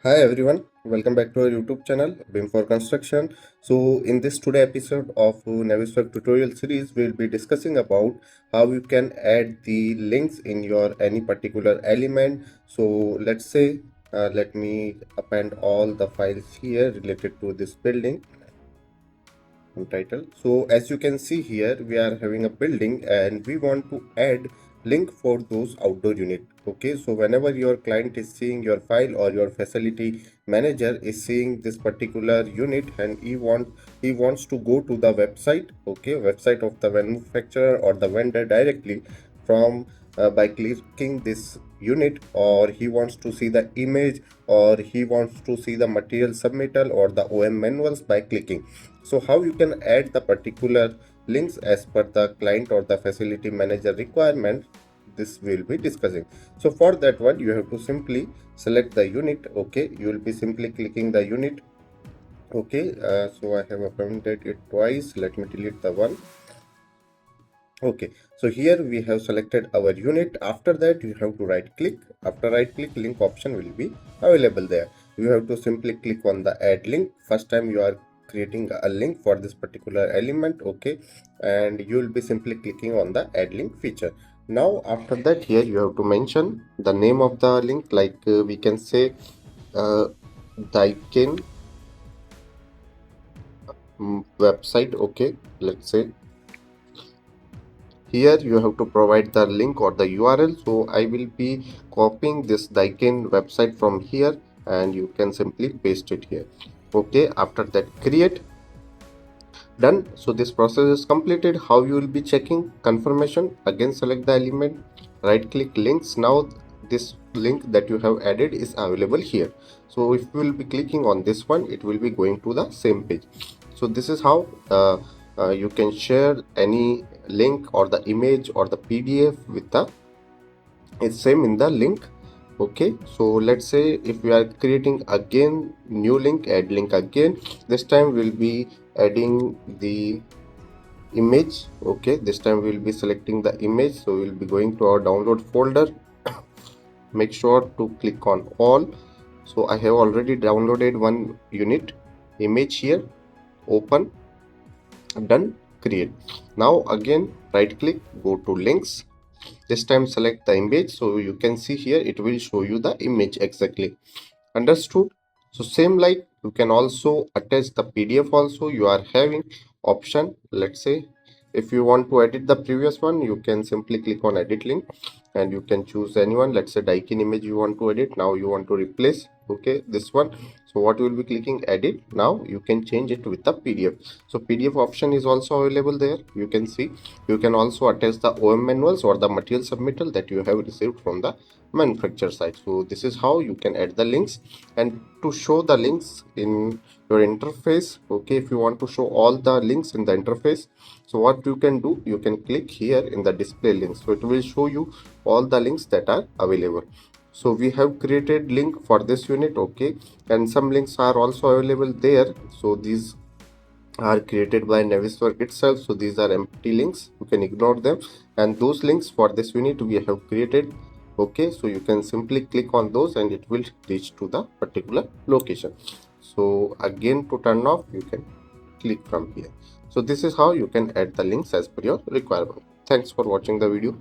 Hi everyone, welcome back to our YouTube channel BIM for Construction. So in this today episode of Navisworks tutorial series, we'll be discussing about how you can add the links in your any particular element. So let's say let me append all the files here related to this building title. So as you can see here, we are having a building and we want to add link for those outdoor unit. Okay, so whenever your client is seeing your file or your facility manager is seeing this particular unit and he wants to go to the website, okay, website of the manufacturer or the vendor directly from by clicking this unit, or he wants to see the image, or he wants to see the material submittal or the OM manuals by clicking. So how you can add the particular links as per the client or the facility manager requirement, this we'll be discussing. So for that one, you have to simply select the unit. Okay, you will be simply clicking the unit. Okay, so I have appended it twice. Let me delete the one. Okay, so here we have selected our unit. After that, you have to right click. After right click, link option will be available there. You have to simply click on the add link. First time you are creating a link for this particular element, okay, and you will be simply clicking on the add link feature. Now after that, here you have to mention the name of the link, like we can say Daikin website. Okay, let's say here you have to provide the link or the URL. So I will be copying this Daikin website from here and you can simply paste it here. Okay, after that create, done. So this process is completed. How you will be checking confirmation? Again select the element, right click links. Now this link that you have added is available here. So if you will be clicking on this one, it will be going to the same page. So this is how you can share any link or the image or the PDF with the it's same in the link. Okay, so let's say if we are creating again new link, add link again. This time we'll be adding the image. Okay, this time we'll be selecting the image, so we'll be going to our download folder. Make sure to click on all. So I have already downloaded one unit image here. Open, done, create. Now again right click, go to links. This time select the image, so you can see here it will show you the image exactly. Understood? So same like you can also attach the PDF also. You are having option. Let's say if you want to edit the previous one, you can simply click on edit link and you can choose anyone. Let's say Daikin image you want to edit. Now you want to replace, okay, this one. So what you will be clicking edit. Now you can change it with the PDF. So PDF option is also available there. You can see you can also attach the OM manuals or the material submittal that you have received from the manufacturer side. So this is how you can add the links. And to show the links in your interface, okay, if you want to show all the links in the interface, so what you can do, you can click here in the display links, so it will show you all the links that are available. So we have created link for this unit, okay, and some links are also available there. So these are created by Navisworks itself, so these are empty links, you can ignore them. And those links for this unit we have created, okay, so you can simply click on those and it will reach to the particular location. So again, to turn off, you can click from here. So this is how you can add the links as per your requirement. Thanks for watching the video.